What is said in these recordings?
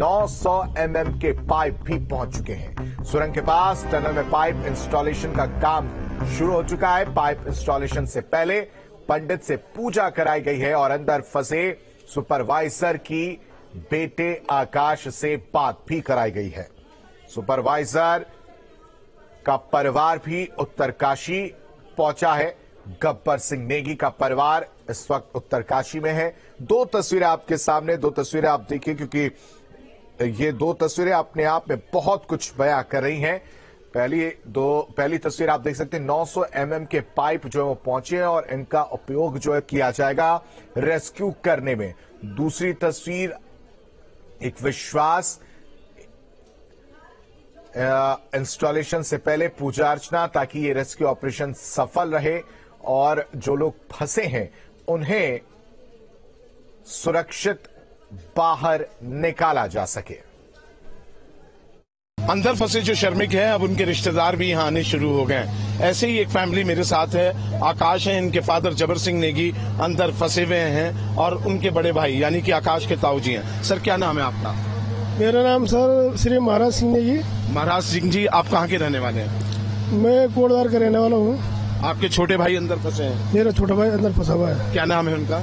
900 mm के pipe भी पहुंच चुके हैं। सुरंग के पास टनल में पाइप इंस्टॉलेशन का काम शुरू हो चुका है। पाइप इंस्टॉलेशन से पहले पंडित से पूजा कराई गई है और अंदर फंसे सुपरवाइजर की बेटे आकाश से बात भी कराई गई है। सुपरवाइजर का परिवार भी उत्तरकाशी पहुंचा है। गब्बर सिंह नेगी का परिवार इस वक्त उत्तरकाशी में है। दो तस्वीरें आपके सामने, दो तस्वीरें आप देखिए, क्योंकि ये दो तस्वीरें अपने आप में बहुत कुछ बयां कर रही हैं। पहली तस्वीर आप देख सकते हैं, 900 mm के पाइप जो है वो पहुंचे हैं और इनका उपयोग जो है किया जाएगा रेस्क्यू करने में। दूसरी तस्वीर एक विश्वास, इंस्टॉलेशन से पहले पूजा अर्चना ताकि ये रेस्क्यू ऑपरेशन सफल रहे और जो लोग फंसे हैं उन्हें सुरक्षित बाहर निकाला जा सके। अंदर फंसे जो श्रमिक हैं अब उनके रिश्तेदार भी यहाँ आने शुरू हो गए। ऐसे ही एक फैमिली मेरे साथ है। आकाश है, इनके फादर जबर सिंह नेगी अंदर फंसे हुए हैं और उनके बड़े भाई यानी कि आकाश के ताऊ जी हैं। सर क्या नाम है आपका? मेरा नाम सर श्री महाराज सिंह नेगी। महाराज सिंह जी, आप कहाँ के रहने वाले हैं? मैं कोटद्वार का रहने वाला हूँ। आपके छोटे भाई अंदर फंसे हैं? मेरा छोटा भाई अंदर फंसा हुआ है। क्या नाम है उनका?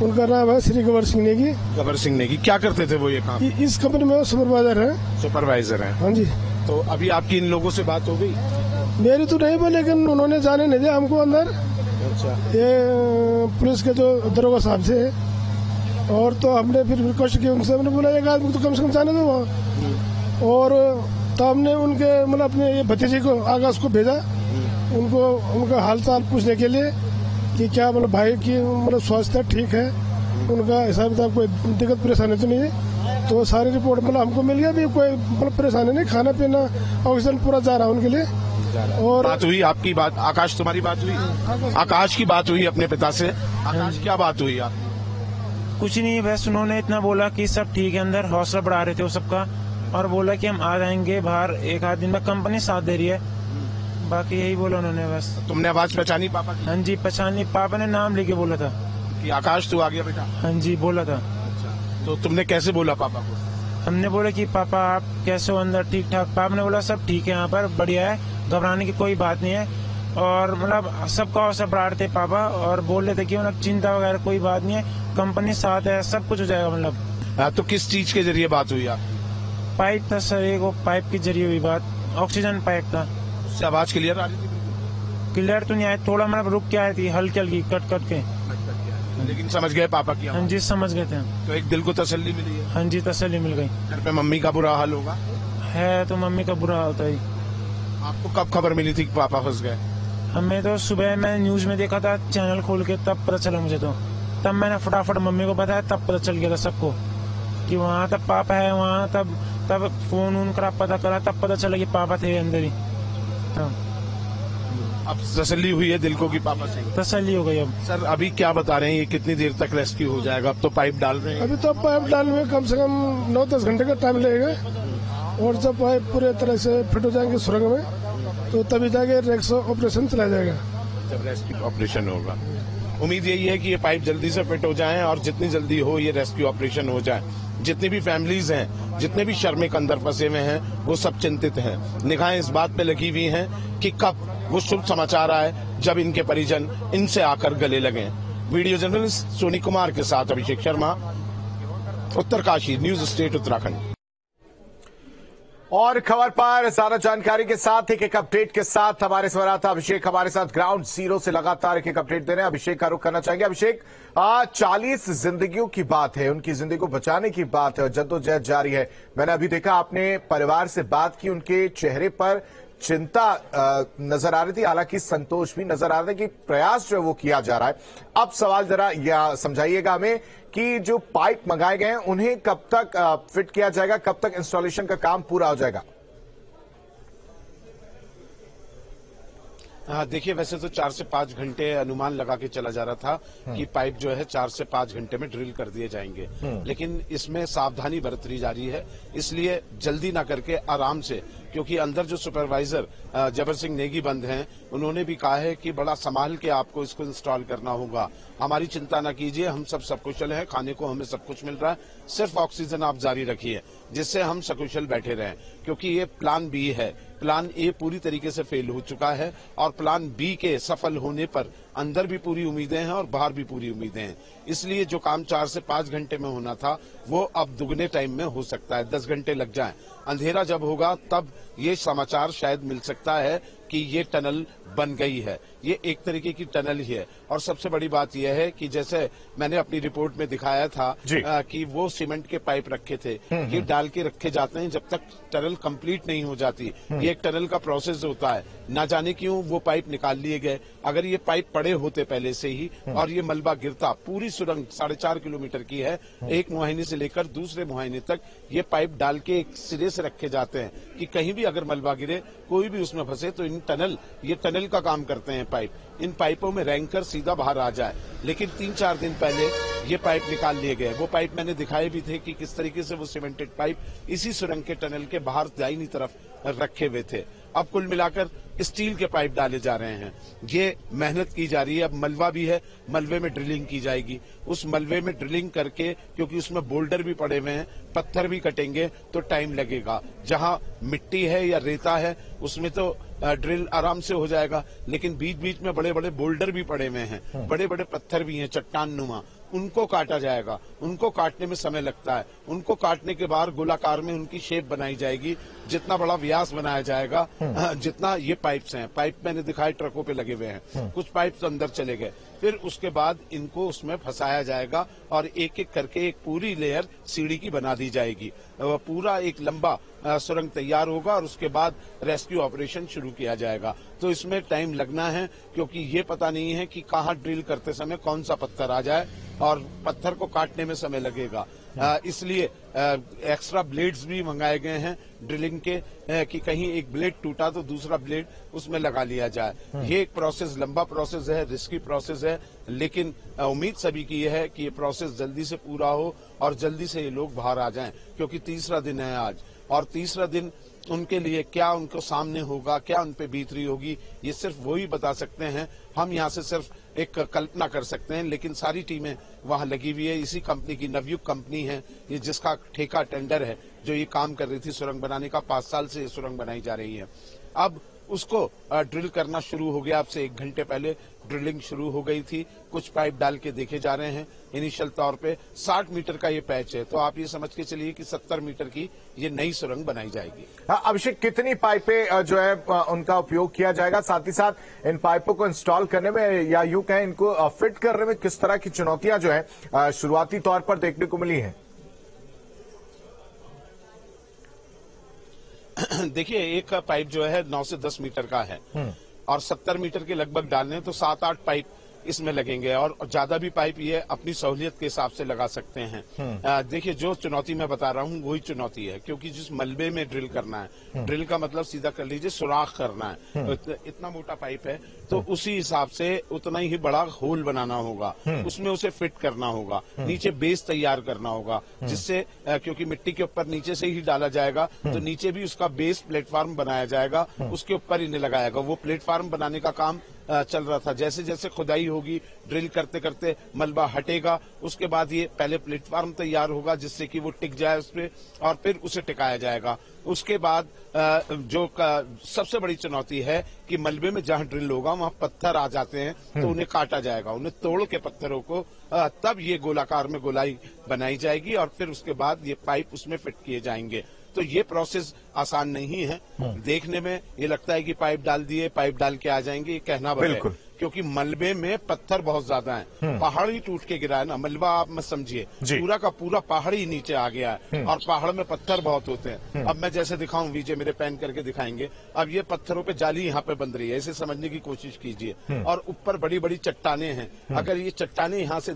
उनका नाम है श्री गब्बर सिंह नेगी। गब्बर सिंह नेगी क्या करते थे वो ये काम? इस कंपनी में सुपरवाइजर है। सुपरवाइजर है? हाँ जी। तो अभी आपकी इन लोगों से बात हो गई? मेरी तो नहीं हुई, लेकिन उन्होंने जाने नहीं दिया हमको अंदर। अच्छा। ये पुलिस के जो दरोगा साहब से, और तो हमने फिर रिक्वेस्ट की उनसे, हमने बोला एक आदमी तो कम से कम जाने दो वहाँ। और तो हमने उनके मतलब अपने ये भतीजे को आकाश को भेजा, उनको उनका हाल चाल पूछने के लिए कि क्या मतलब भाई की मतलब स्वास्थ्य ठीक है, उनका हिसाब किताब कोई दिक्कत परेशानी तो नहीं है। तो सारी रिपोर्ट मतलब हमको मिल गया, भी कोई मतलब परेशानी नहीं, खाना पीना ऑक्सीजन पूरा जा रहा है उनके लिए। और बात हुई आपकी? बात आकाश तुम्हारी बात हुई? आकाश की बात हुई अपने पिता से? आकाश क्या बात हुई आप? कुछ नहीं, बस उन्होंने इतना बोला कि सब ठीक है, अंदर हौसला बढ़ा रहे थे वो सबका, और बोला कि हम आ जाएंगे बाहर एक आध दिन में, कंपनी साथ दे रही है। बाकी यही बोला उन्होंने बस। तुमने आवाज पहचानी पापा की? हाँ जी पहचानी, पापा ने नाम लेके बोला था कि आकाश तू आ गया बेटा? हाँ जी बोला था। तो तुमने कैसे बोला पापा को? हमने बोला कि पापा आप कैसे हो अंदर, ठीक ठाक? पापा ने बोला सब ठीक है, यहाँ पर बढ़िया है, घबराने की कोई बात नहीं है। और मतलब सबका हौसला बढ़ा रहे थे पापा, और बोल रहे थे कि मतलब चिंता वगैरह कोई बात नहीं है, कंपनी साथ है, सब कुछ हो जाएगा। मतलब तो किस चीज के जरिए बात हुई आपकी? पाइप था सर, एक पाइप के जरिए हुई बात, ऑक्सीजन पाइप था। उससे आवाज क्लियर आ रही थी? क्लियर तो नहीं आई, थोड़ा मतलब रुक के आई थी, हल्की हल्की कट कट के। लेकिन समझ गए पापा की? हाँ जी समझ गए थे। तो एक दिल को तसल्ली मिली है? हाँ जी तसल्ली मिल गई। घर पे मम्मी का बुरा हाल होगा? है तो मम्मी का बुरा होता है। आपको कब खबर मिली थी कि पापा फंस गए? हमें तो सुबह मैं न्यूज में देखा था चैनल खोल के, तब पता चला मुझे। तो तब मैंने फटाफट मम्मी को बताया, तब पता चल गया था सबको कि वहाँ तब पापा है वहाँ। तब फोन वोन करा, पता करा, तब पता चला कि पापा थे अंदर ही। अब तसल्ली हुई है दिल को कि पापा से? तसल्ली हो गई। अब सर अभी क्या बता रहे हैं, ये कितनी देर तक रेस्क्यू हो जाएगा? अब तो पाइप डाल रहे हैं। अभी तो पाइप डालने में कम से कम 9-10 घंटे का टाइम लगेगा, और जब पाइप पूरे तरह से फिट हो जाएंगे सुरंग में, तो तभी जाके रेस्क्यू ऑपरेशन चलाया जाएगा। जब रेस्क्यू ऑपरेशन होगा, उम्मीद यही है कि ये पाइप जल्दी से फिट हो जाएं और जितनी जल्दी हो ये रेस्क्यू ऑपरेशन हो जाए। जितनी भी फैमिलीज हैं, जितने भी श्रमिक अंदर फंसे हुए हैं, वो सब चिंतित हैं। निगाहें इस बात पे लगी हुई हैं कि कब वो शुभ समाचार आए जब इनके परिजन इनसे आकर गले लगे। वीडियो जर्नलिस्ट सोनी कुमार के साथ अभिषेक शर्मा, उत्तरकाशी, न्यूज स्टेट उत्तराखंड। और खबर पर ज्यादा जानकारी के साथ एक अपडेट के साथ हमारे संवाददाता अभिषेक हमारे साथ ग्राउंड जीरो से लगातार एक अपडेट दे रहे हैं। अभिषेक का रुख करना चाहेंगे। अभिषेक, 40 जिंदगियों की बात है, उनकी जिंदगी को बचाने की बात है और जद्दोजहद जारी है। मैंने अभी देखा, आपने परिवार से बात की, उनके चेहरे पर चिंता नजर आ रही थी, हालांकि संतोष भी नजर आ रहा था कि प्रयास जो है वो किया जा रहा है। अब सवाल जरा यह समझाइएगा हमें कि जो पाइप मंगाए गए हैं उन्हें कब तक फिट किया जाएगा, कब तक इंस्टॉलेशन का काम पूरा हो जाएगा? हाँ, देखिए वैसे तो 4 से 5 घंटे अनुमान लगा के चला जा रहा था कि पाइप जो है 4 से 5 घंटे में ड्रिल कर दिए जाएंगे, लेकिन इसमें सावधानी बरती जा रही है, इसलिए जल्दी ना करके आराम से, क्योंकि अंदर जो सुपरवाइजर जबर सिंह नेगी बंद हैं, उन्होंने भी कहा है कि बड़ा संभाल के आपको इसको इंस्टॉल करना होगा। हमारी चिंता न कीजिए, हम सब सकुशल हैं, खाने को हमें सब कुछ मिल रहा है, सिर्फ ऑक्सीजन आप जारी रखिए जिससे हम सकुशल बैठे रहें, क्योंकि ये प्लान बी है। प्लान ए पूरी तरीके से फेल हो चुका है और प्लान बी के सफल होने पर अंदर भी पूरी उम्मीदें हैं और बाहर भी पूरी उम्मीदें हैं। इसलिए जो काम 4 से 5 घंटे में होना था वो अब दुगने टाइम में हो सकता है, 10 घंटे लग जाएं। अंधेरा जब होगा तब ये समाचार शायद मिल सकता है कि ये टनल बन गई है। ये एक तरीके की टनल ही है। और सबसे बड़ी बात यह है कि जैसे मैंने अपनी रिपोर्ट में दिखाया था कि वो सीमेंट के पाइप रखे थे, ये डाल के रखे जाते हैं जब तक टनल कंप्लीट नहीं हो जाती। ये एक टनल का प्रोसेस होता है, ना जाने क्यों वो पाइप निकाल लिए गए। अगर ये पाइप पड़े होते पहले से ही और ये मलबा गिरता, पूरी सुरंग 4.5 किलोमीटर की है, एक मुहायने से लेकर दूसरे मुहायने तक ये पाइप डाल के एक सिरे से रखे जाते हैं कि कहीं भी अगर मलबा गिरे, कोई भी उसमें फंसे तो ये टनल का काम करते हैं पाइप। इन पाइपों में रेंग कर सीधा बाहर आ जाए। लेकिन 3-4 दिन पहले ये पाइप निकाल लिए गए। वो पाइप मैंने दिखाए भी थे कि किस तरीके से वो सीमेंटेड पाइप इसी सुरंग के टनल के बाहर दाहिनी तरफ रखे हुए थे। अब कुल मिलाकर स्टील के पाइप डाले जा रहे हैं। ये मेहनत की जा रही है। अब मलबा भी है, मलबे में ड्रिलिंग की जाएगी। उस मलबे में ड्रिलिंग करके, क्योंकि उसमें बोल्डर भी पड़े हुए हैं, पत्थर भी कटेंगे तो टाइम लगेगा। जहां मिट्टी है या रेता है उसमें तो ड्रिल आराम से हो जाएगा, लेकिन बीच बीच में बड़े बड़े बोल्डर भी पड़े हुए हैं, बड़े बड़े पत्थर भी हैं चट्टान नुमा, उनको काटा जाएगा। उनको काटने में समय लगता है। उनको काटने के बाद गोलाकार में उनकी शेप बनाई जाएगी, जितना बड़ा व्यास बनाया जाएगा जितना ये पाइप्स हैं। पाइप मैंने दिखाए ट्रकों पे लगे हुए हैं, कुछ पाइप्स अंदर चले गए। फिर उसके बाद इनको उसमें फंसाया जाएगा और एक एक करके एक पूरी लेयर सीढ़ी की बना दी जाएगी। पूरा एक लंबा सुरंग तैयार होगा और उसके बाद रेस्क्यू ऑपरेशन शुरू किया जाएगा। तो इसमें टाइम लगना है, क्योंकि ये पता नहीं है कि कहाँ ड्रिल करते समय कौन सा पत्थर आ जाए और पत्थर को काटने में समय लगेगा। इसलिए एक्स्ट्रा ब्लेड्स भी मंगाए गए हैं ड्रिलिंग के, कि कहीं एक ब्लेड टूटा तो दूसरा ब्लेड उसमें लगा लिया जाए। ये एक प्रोसेस, लंबा प्रोसेस है, रिस्की प्रोसेस है, लेकिन उम्मीद सभी की यह है कि ये प्रोसेस जल्दी से पूरा हो और जल्दी से ये लोग बाहर आ जाएं, क्योंकि तीसरा दिन है आज। और तीसरा दिन उनके लिए क्या उनको सामने होगा, क्या उन पे बीत रही होगी, ये सिर्फ वही बता सकते हैं। हम यहाँ से सिर्फ एक कल्पना कर सकते हैं, लेकिन सारी टीमें वहाँ लगी हुई है। इसी कंपनी की नवयुग कंपनी है ये, जिसका ठेका टेंडर है, जो ये काम कर रही थी सुरंग बनाने का। 5 साल से ये सुरंग बनाई जा रही है। अब उसको ड्रिल करना शुरू हो गया। अब से 1 घंटे पहले ड्रिलिंग शुरू हो गई थी। कुछ पाइप डाल के देखे जा रहे हैं। इनिशियल तौर पे 60 मीटर का ये पैच है, तो आप ये समझ के चलिए कि 70 मीटर की ये नई सुरंग बनाई जाएगी। अभिषेक, कितनी पाइपें जो है उनका उपयोग किया जाएगा? साथ ही साथ इन पाइपों को इंस्टॉल करने में या यूं कहें इनको फिट करने में किस तरह की चुनौतियां जो है शुरुआती तौर पर देखने को मिली हैं? देखिए, एक पाइप जो है 9 से 10 मीटर का है और 70 मीटर के लगभग डालने तो 7-8 पाइप इसमें लगेंगे। और ज्यादा भी पाइप ये अपनी सहूलियत के हिसाब से लगा सकते हैं। देखिए, जो चुनौती मैं बता रहा हूँ वही चुनौती है, क्योंकि जिस मलबे में ड्रिल करना है, ड्रिल का मतलब सीधा कर लीजिए सुराख करना है। इतना मोटा पाइप है तो उसी हिसाब से उतना ही बड़ा होल बनाना होगा, उसमें उसे फिट करना होगा, नीचे बेस तैयार करना होगा, जिससे क्योंकि मिट्टी के ऊपर नीचे से ही डाला जाएगा तो नीचे भी उसका बेस प्लेटफॉर्म बनाया जाएगा, उसके ऊपर इन्हें लगाएगा। वो प्लेटफॉर्म बनाने का काम चल रहा था। जैसे जैसे खुदाई होगी, ड्रिल करते करते मलबा हटेगा, उसके बाद ये पहले प्लेटफॉर्म तैयार होगा जिससे कि वो टिक जाए उस पे, और फिर उसे टिकाया जाएगा। उसके बाद जो सबसे बड़ी चुनौती है कि मलबे में जहां ड्रिल होगा वहां पत्थर आ जाते हैं तो उन्हें काटा जाएगा, उन्हें तोड़ के पत्थरों को तब ये गोलाकार में गोलाई बनाई जाएगी और फिर उसके बाद ये पाइप उसमें फिट किए जाएंगे। तो ये प्रोसेस आसान नहीं है। देखने में ये लगता है कि पाइप डाल दिए, पाइप डाल के आ जाएंगे, ये कहना भर है, क्योंकि मलबे में पत्थर बहुत ज्यादा है। पहाड़ ही टूट के गिरा है ना, मलबा आप मत समझिए, पूरा का पूरा पहाड़ ही नीचे आ गया है और पहाड़ में पत्थर बहुत होते हैं। अब मैं जैसे दिखाऊं, विजय मेरे पैन करके दिखाएंगे। अब ये पत्थरों पे जाली यहाँ पे बन रही है, इसे समझने की कोशिश कीजिए। और ऊपर बड़ी बड़ी चट्टाने हैं। अगर ये चट्टाने यहाँ से